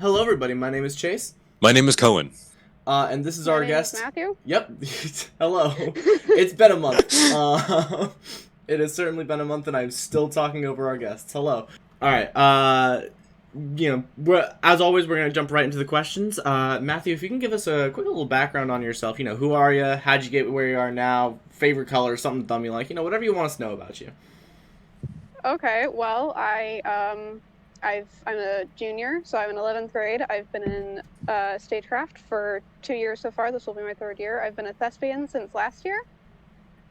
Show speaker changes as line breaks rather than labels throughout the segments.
Hello, everybody. My name is Chase.
My name is Cohen.
And this is our guest.
Matthew?
Yep. Hello. It's been a month. It has certainly been a month, and I'm still talking over our guests. Hello. All right. As always, we're going to jump right into the questions. Matthew, if you can give us a quick little background on yourself. Who are you? How'd you get where you are now? Favorite color? Something dumb you like? Whatever you want us to know about you.
Okay, well, I'm a junior, so I'm in 11th grade. I've been in stagecraft for 2 years so far. This will be my third year. I've been a thespian since last year.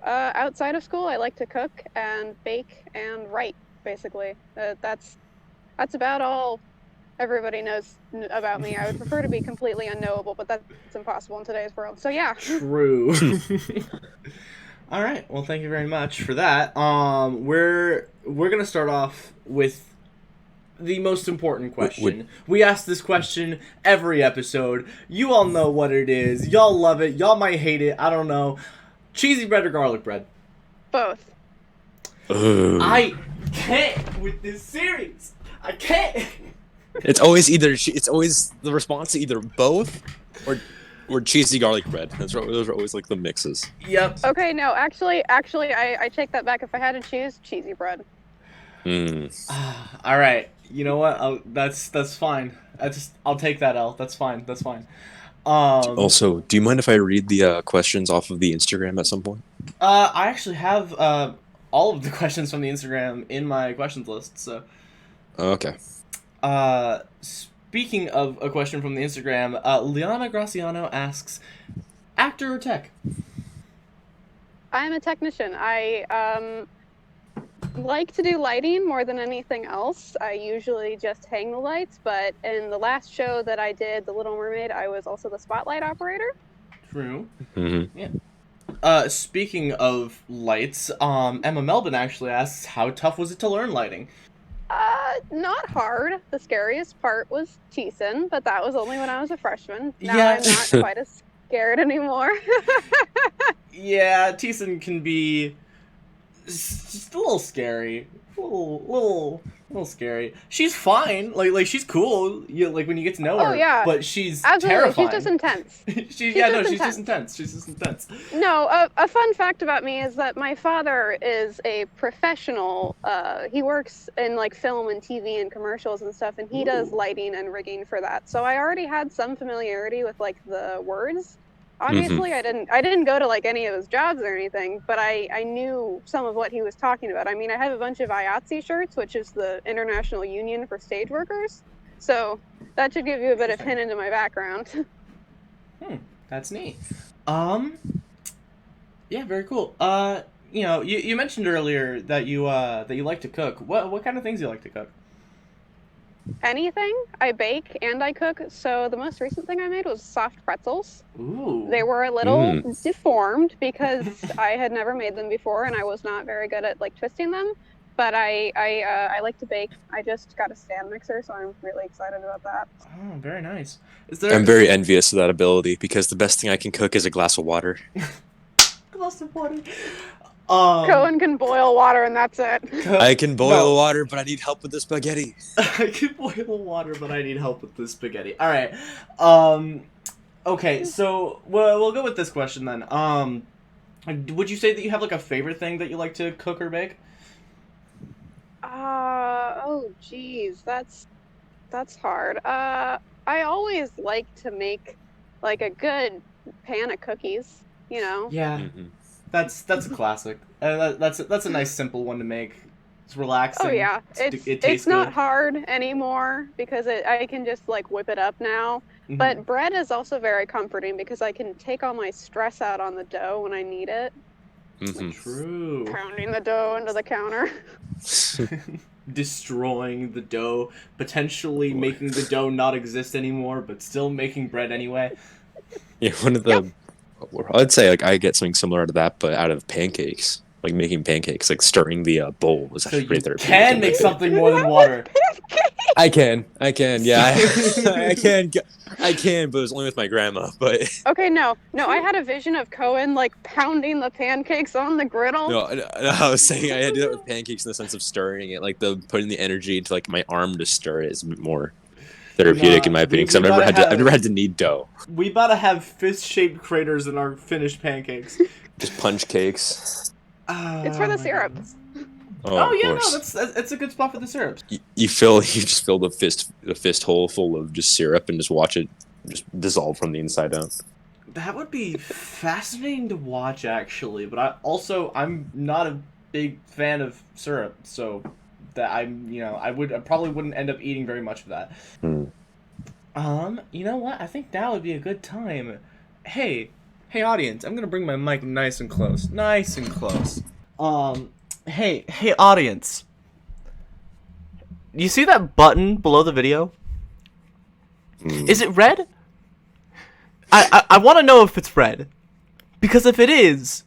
Outside of school, I like to cook and bake and write, basically. That's about all everybody knows about me. I would prefer to be completely unknowable, but that's impossible in today's world. So yeah.
True. All right. Well, thank you very much for that. We're gonna start off with the most important question. We ask this question every episode. You all know what it is. Y'all love it. Y'all might hate it. I don't know. Cheesy bread or garlic bread?
Both.
I can't with this series. I can't.
It's always the response to either both or cheesy garlic bread. Those are always like the mixes.
Yep.
Okay, no, actually, I take that back. If I had to choose, cheesy bread.
All right. You know what? That's fine. I'll take that L. That's fine.
Also, do you mind if I read the questions off of the Instagram at some point?
I actually have all of the questions from the Instagram in my questions list. So.
Okay.
Speaking of a question from the Instagram, Liana Graciano asks, actor or tech?
I'm a technician. I like to do lighting more than anything else. I usually just hang the lights, but in the last show that I did, The Little Mermaid, I was also the spotlight operator.
True.
Mm-hmm.
Yeah. Speaking of lights, Emma Melvin actually asks, how tough was it to learn lighting?
Not hard. The scariest part was Teeson, but that was only when I was a freshman. Now
Yeah.
I'm not quite as scared anymore.
Yeah, Teeson can be just a little scary. A little scary. She's fine. Like she's cool. Like when you get to know her.
Oh, yeah.
But she's
Absolutely.
terrifying.
She's just intense.
She's just intense. She's just intense.
No, a fun fact about me is that my father is a professional. He works in like film and TV and commercials and stuff, and he does lighting and rigging for that. So I already had some familiarity with like the words. Obviously, I didn't go to like any of his jobs or anything, but I knew some of what he was talking about. I mean, I have a bunch of IATSE shirts, which is the International Union for Stage Workers. So that should give you a bit of hint into my background.
That's neat. Yeah, very cool. You mentioned earlier that you like to cook. What kind of things do you like to cook?
Anything. I bake and I cook. So the most recent thing I made was soft pretzels.
Ooh.
They were a little deformed because I had never made them before and I was not very good at like twisting them. But I like to bake. I just got a stand mixer, so I'm really excited about that.
Oh, very nice.
I'm very envious of that ability because the best thing I can cook is a glass of water.
Glass of water.
Cohen can boil water and that's it.
I can boil water, but I need help with the spaghetti.
I can boil water, but I need help with the spaghetti. All right. Okay, so we'll go with this question then. Would you say that you have like a favorite thing that you like to cook or bake?
Oh geez, that's hard. I always like to make like a good pan of cookies,
Yeah.
Mm-hmm.
That's a classic. That's a nice simple one to make. It's relaxing.
Oh yeah,
it tastes
it's not
good.
hard anymore because I can just like whip it up now.
Mhm.
But bread is also very comforting because I can take all my stress out on the dough when I need it.
Mm-hmm.
True.
Pounding the dough into the counter.
Destroying the dough, potentially making the dough not exist anymore, but still making bread anyway.
Yeah, one of the I'd say like I get something similar to that, but out of pancakes. Like making pancakes, like stirring the bowl was
So
actually
you
pretty therapeutic.
can make something more than water.
I can, yeah, I can, but it was only with my grandma. But
Okay, no, I had a vision of Cohen like pounding the pancakes on the griddle.
no, I was saying I had to do that with pancakes in the sense of stirring it, like putting the energy into like my arm to stir it is more therapeutic in my opinion, because I've never had to knead dough.
We about to have fist-shaped craters in our finished pancakes.
Just punch cakes.
It's for the syrup.
Goodness.
Oh
yeah,
course.
no, that's a good spot for the syrups.
You just fill the fist hole full of just syrup and just watch it just dissolve from the inside out.
That would be fascinating to watch, actually. But I'm not a big fan of syrup, so that I probably wouldn't end up eating very much of that. You know what? I think now would be a good time. Hey, audience! I'm gonna bring my mic nice and close. Hey, audience! You see that button below the video? Is it red? I want to know if it's red. Because if it is,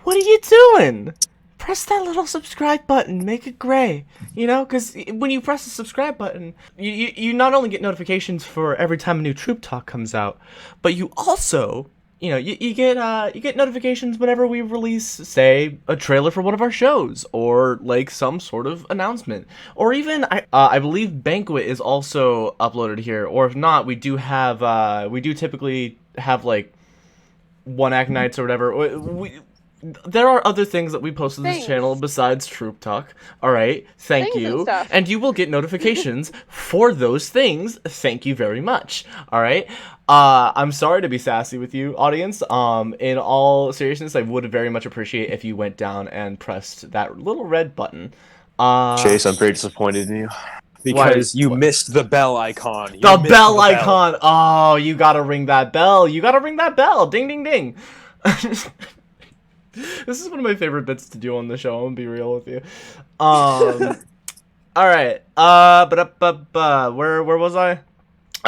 what are you doing? Press that little subscribe button. Make it gray. You know, because when you press the subscribe button, you not only get notifications for every time a new Troupe Talk comes out, but you also, you get notifications whenever we release, say, a trailer for one of our shows, or like some sort of announcement, or even I believe Banquet is also uploaded here, or if not, we do typically have like one act nights or whatever. There are other things that we post on this channel besides Troupe Talk. All right, thank you, and you will get notifications for those things. Thank you very much. All right. I'm sorry to be sassy with you, audience. In all seriousness, I would very much appreciate if you went down and pressed that little red button.
Chase, I'm very disappointed in you. Because you missed the bell icon.
The bell icon! Oh, you gotta ring that bell. Ding, ding, ding. This is one of my favorite bits to do on the show. I'm gonna be real with you. All right. Where was I?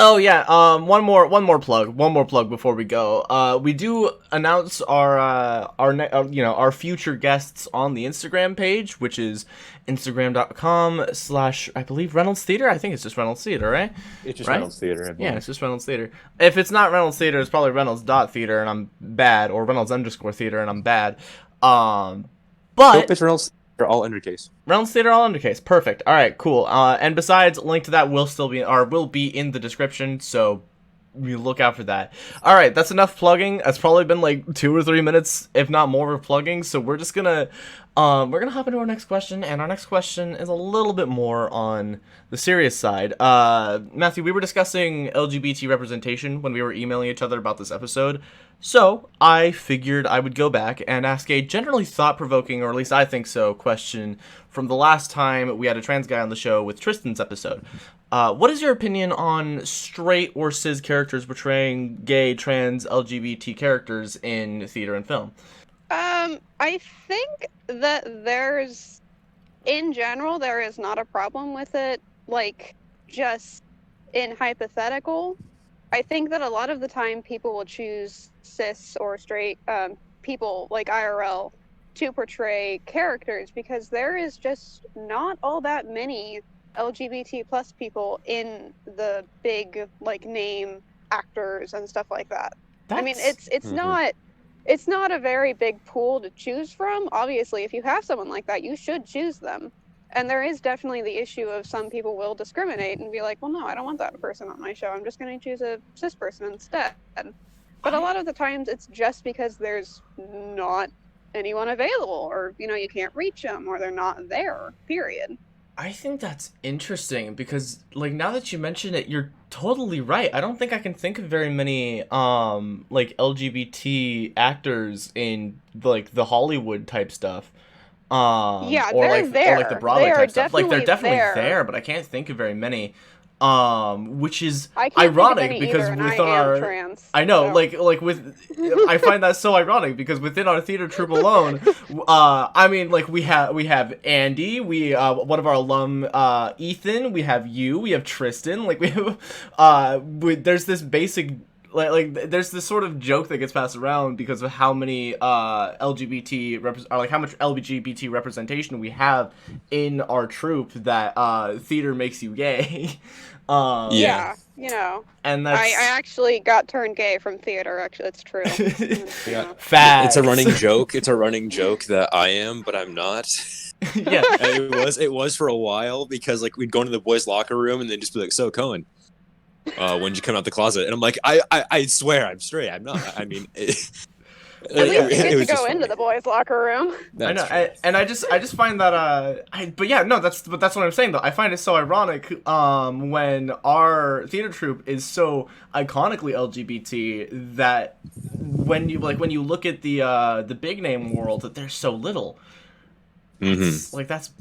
Oh yeah. One more plug before we go. We do announce our future guests on the Instagram page, which is Instagram.com/ I believe Reynolds Theater. I think it's just Reynolds Theater, right?
It's just Reynolds Theater.
Yeah, it's just Reynolds Theater. If it's not Reynolds Theater, it's probably Reynolds.theater and I'm bad, or Reynolds_theater and I'm bad. But
nope, it's Reynolds. They're all undercase.
Reynolds Theater, all undercase. Perfect. All right, cool. And besides, link to that will be in the description, so you look out for that. All right, that's enough plugging. That's probably been like 2 or 3 minutes, if not more, of plugging. So we're just gonna hop into our next question, and our next question is a little bit more on the serious side. Matthew, we were discussing LGBT representation when we were emailing each other about this episode. So, I figured I would go back and ask a generally thought-provoking, or at least I think so, question from the last time we had a trans guy on the show with Tristan's episode. What is your opinion on straight or cis characters portraying gay, trans, LGBT characters in theater and film?
I think that in general, there is not a problem with it, like, just in hypothetical. I think that a lot of the time people will choose cis or straight people, like IRL, to portray characters because there is just not all that many LGBT plus people in the big, like, name actors and stuff like that. I mean, it's not a very big pool to choose from. Obviously, if you have someone like that, you should choose them. And there is definitely the issue of some people will discriminate and be like, well, no, I don't want that person on my show. I'm just going to choose a cis person instead. But a lot of the times it's just because there's not anyone available, or, you can't reach them, or they're not there, period.
I think that's interesting because, like, now that you mention it, you're totally right. I don't think I can think of very many, like, LGBT actors in, like, the Hollywood type stuff.
Yeah,
or
they're
like,
there.
Or like the Broadway type stuff. Like, they're definitely
there,
but I can't think of very many. Which is
ironic
because
within our trans,
I know,
so.
like with I find that so ironic because within our theater troupe alone, I mean, like we have Andy, we one of our alum, Ethan, we have you, we have Tristan, like we have there's this basic like there's this sort of joke that gets passed around because of how many how much LGBT representation we have in our troupe that theater makes you gay.
Yeah,
and that's...
I actually got turned gay from theater. Actually, it's true.
Facts.
It's a running joke. It's a running joke that I am, but I'm not.
Yeah,
it was for a while because like we'd go into the boys' locker room and they'd just be like, "So Cohen, when did you come out the closet? And I'm like, I swear I'm straight. I'm not. I mean,
At least you get to
was
go
just
into
funny.
the boys' locker room.
I know,
That's true.
and I just find that but yeah, no, that's what I'm saying though. I find it so ironic when our theater troupe is so iconically LGBT that when you look at the big name world that there's so little. That's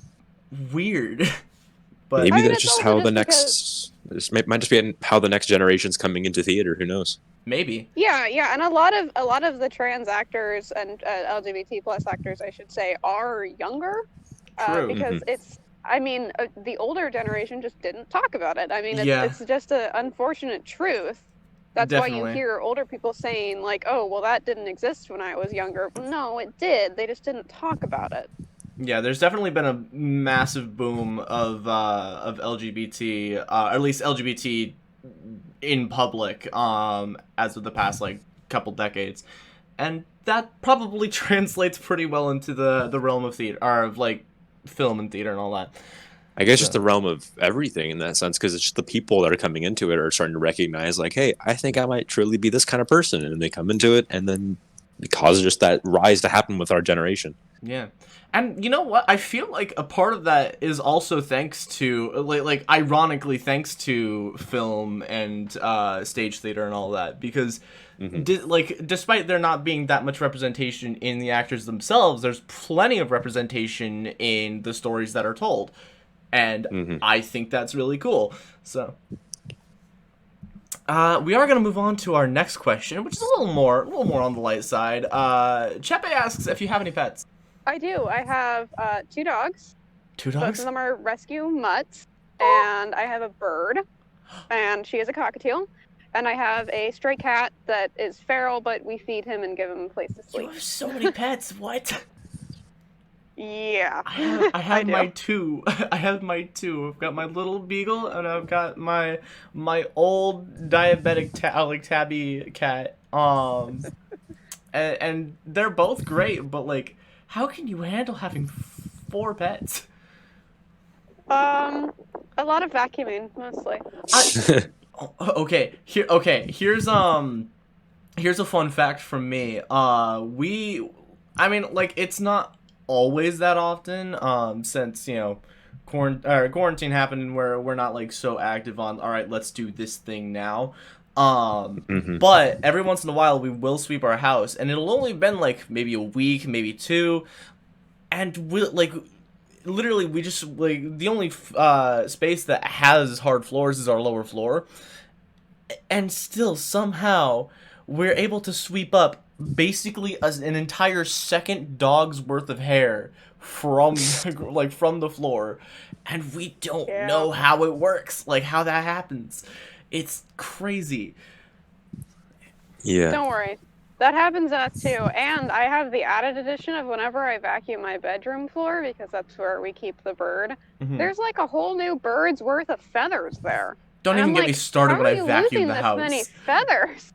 weird. But
Maybe
I mean,
that's
it's
just
also
how the
just because.
next. This might just be how the next generation's coming into theater. Who knows?
maybe.
Yeah, and a lot of the trans actors and LGBT plus actors, I should say, are younger,
True.
because it's. I mean, the older generation just didn't talk about it. I mean,
Yeah.
it's just an unfortunate truth. That's why you
Definitely.
hear older people saying like, "Oh, well, that didn't exist when I was younger." No, it did. They just didn't talk about it.
Yeah, there's definitely been a massive boom of LGBT, or at least LGBT in public, as of the past like couple decades, and that probably translates pretty well into the realm of theater, or of like film and theater and all that.
I guess
So,
just the realm of everything in that sense, because it's just the people that are coming into it are starting to recognize, like, hey, I think I might truly be this kind of person, and they come into it, and then it causes just that rise to happen with our generation.
yeah. And you know what? I feel like a part of that is also thanks to, like ironically, thanks to film and stage theater and all that. Because, despite there not being that much representation in the actors themselves, there's plenty of representation in the stories that are told. And I think that's really cool. So, we are going to move on to our next question, which is a little more on the light side. Chepe asks if you have any pets.
I do. I have 2 dogs.
Two
Both
dogs?
of them are rescue mutts, and I have a bird, and she is a cockatiel, and I have a stray cat that is feral, but we feed him and give him a place to
You
sleep.
have so many pets. What?
Yeah.
I have
do.
my two. I have my two. I've got my little beagle, and I've got my old diabetic tabby cat. And they're both great, but like, how can you handle having 4 pets?
A lot of vacuuming, mostly.
Okay, here's a fun fact from me. I mean, like, it's not always that often, since, quarantine happened where we're not, like, so active on, all right, let's do this thing now. But every once in a while we will sweep our house, and it'll only been, like, maybe a week, maybe 2, and literally, we just, like, the only space that has hard floors is our lower floor. And still, somehow, we're able to sweep up basically an entire second dog's worth of hair from, from the floor. And we don't know how it works, like, how that happens. It's crazy.
Yeah.
Don't worry. That happens to us too. And I have the added addition of whenever I vacuum my bedroom floor, because that's where we keep the bird, there's like a whole new bird's worth of feathers there.
Don't even get me started when I vacuum the house.
Many feathers?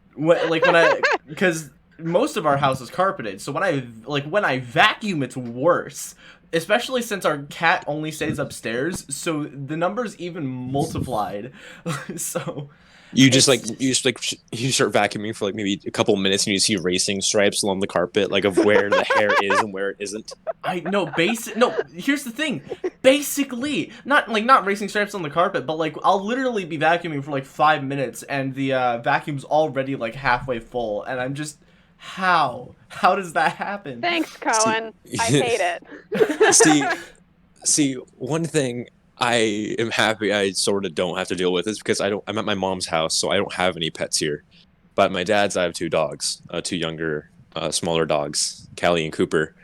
Because most of our house is carpeted, so when I vacuum, it's worse. Especially since our cat only stays upstairs, so the number's even multiplied. So
You start vacuuming for like maybe a couple minutes, and you see racing stripes along the carpet, like of where the hair is and where it isn't.
Here's the thing. Basically, not racing stripes on the carpet, but like I'll literally be vacuuming for like 5 minutes, and the vacuum's already like halfway full, and I'm just, how does that happen?
Thanks, Cohen. I hate it.
see, one thing I am happy I sort of don't have to deal with is because I'm at my mom's house, so I don't have any pets here. But at my dad's, I have 2 dogs, 2 younger, smaller dogs, Callie and Cooper.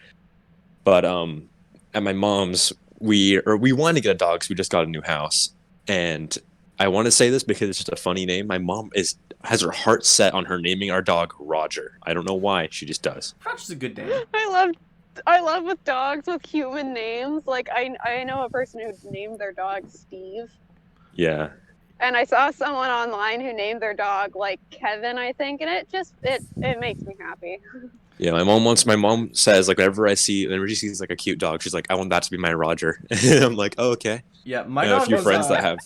But at my mom's, we wanted to get a dog, so we just got a new house. And I want to say this because it's just a funny name. My mom has her heart set on her naming our dog Roger. I don't know why, she just does.
Roger's a good name.
I love with dogs with human names. Like I know a person who named their dog Steve.
Yeah.
And I saw someone online who named their dog like Kevin, I think, and it makes me happy.
Yeah, my mom says, like, whenever she sees like a cute dog, she's like, I want that to be my Roger. And I'm like, oh, okay.
Yeah, my
I
dog
have a few
was,
friends that have.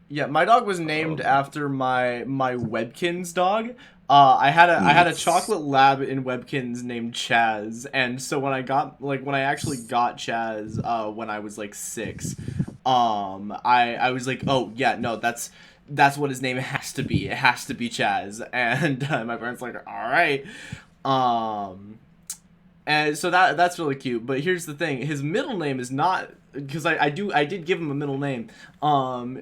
Yeah, my dog was named after my Webkins dog. I had a chocolate lab in Webkins named Chaz, and so when I actually got Chaz when I was like 6, I was like, oh yeah, no, that's what his name has to be. It has to be Chaz, and my parents were like, all right. And so that's really cute. But here's the thing: his middle name is not, because I did give him a middle name.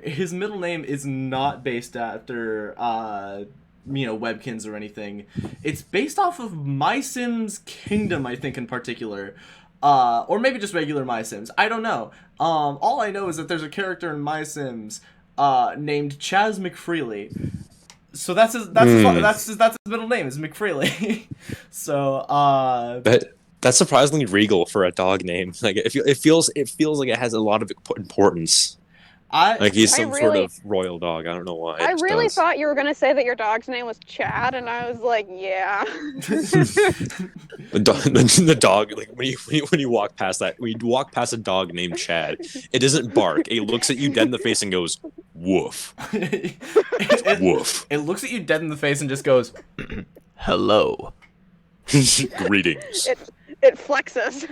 His middle name is not based after Webkins or anything. It's based off of My Sims Kingdom, I think, in particular. Or maybe just regular My Sims. I don't know. All I know is that there's a character in My Sims named Chaz McFreely. So that's his middle name is McFreely. So
that's surprisingly regal for a dog name. Like it feels like it has a lot of importance. Like he's some sort of royal dog. I don't know why.
I really thought you were gonna say that your dog's name was Chad, and I was like, yeah.
the dog, like when you walk past a dog named Chad, it doesn't bark. It looks at you dead in the face and goes, "Woof." Woof.
It looks at you dead in the face and just goes, "Hello."
Greetings.
It flexes.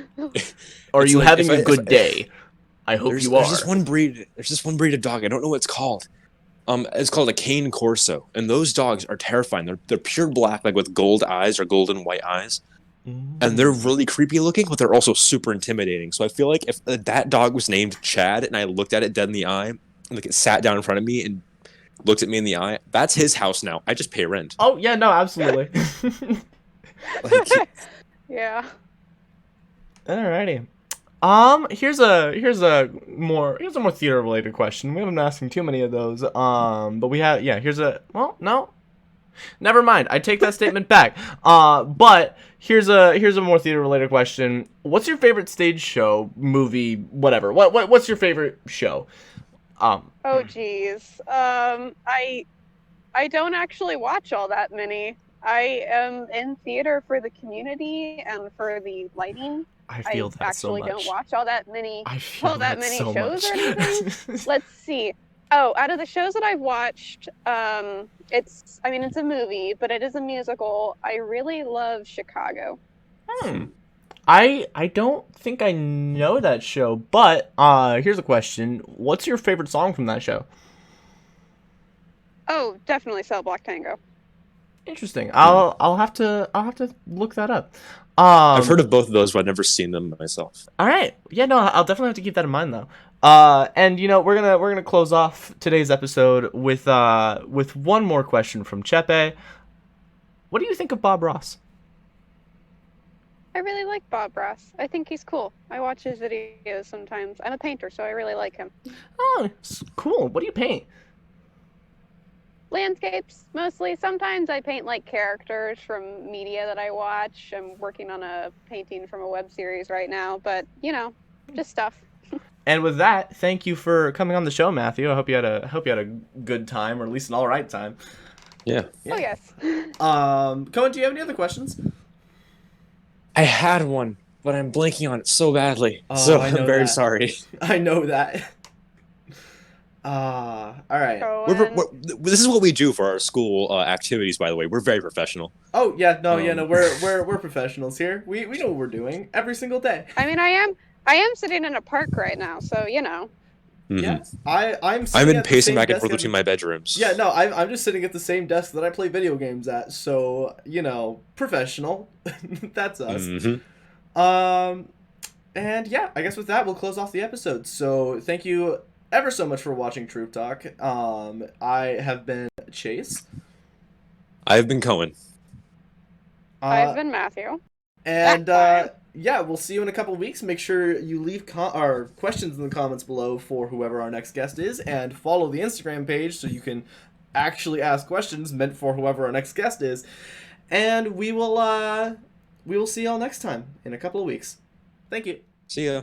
Are you having a good day? I hope you are.
There's this one breed of dog. I don't know what it's called. It's called a cane corso, and those dogs are terrifying. They're pure black, like with gold eyes or golden white eyes, and they're really creepy looking, but they're also super intimidating. So I feel like if that dog was named Chad, and I looked at it dead in the eye, and like it sat down in front of me and looked at me in the eye, that's his house now. I just pay rent.
Oh yeah, no, absolutely.
Yeah.
Alrighty. Here's a more theater related question. We haven't been asking too many of those. But we have, no. Never mind. I take that statement back. But here's a more theater related question. What's your favorite stage show, movie, whatever? What's your favorite show?
Oh geez. I don't actually watch all that many. I am in theater for the community and for the lighting.
I feel that so much.
I actually don't watch all that many
so
shows
much.
or anything. Let's see. Oh, out of the shows that I've watched, it's a movie, but it is a musical. I really love Chicago.
I don't think I know that show, but here's a question. What's your favorite song from that show?
Oh, definitely Cell Block Tango.
Interesting. I'll have to look that up.
I've heard of both of those, but I've never seen them myself.
All right. Yeah, no, I'll definitely have to keep that in mind though. And we're gonna close off today's episode with one more question from Chepe. What do you think of Bob Ross?
I really like Bob Ross. I think he's cool. I watch his videos sometimes. I'm a painter, so I really like him.
Oh, cool. What do you paint?
Landscapes, mostly. Sometimes I paint like characters from media that I watch. I'm working on a painting from a web series right now, but just stuff.
And with that, thank you for coming on the show, Matthew. I hope you had a good time, or at least an all right time.
Yeah.
Oh yes.
Cohen, do you have any other questions?
I had one, but I'm blanking on it so badly. So I'm very sorry.
I know that. All right.
This is what we do for our school activities. By the way, we're very professional.
Oh yeah, no, we're professionals here. We know what we're doing every single day.
I mean, I am sitting in a park right now, so
Mm-hmm.
Yeah, I've
been pacing back and forth between my bedrooms.
Yeah, no, I'm just sitting at the same desk that I play video games at. So professional. That's us.
Mm-hmm.
And yeah, I guess with that we'll close off the episode. So thank you ever so much for watching Troupe Talk. I have been Chase.
I've been Cohen.
I've been Matthew.
And yeah, we'll see you in a couple weeks. Make sure you leave questions in the comments below for whoever our next guest is, and follow the Instagram page so you can actually ask questions meant for whoever our next guest is. And we will see y'all next time in a couple of weeks. Thank you.
See ya.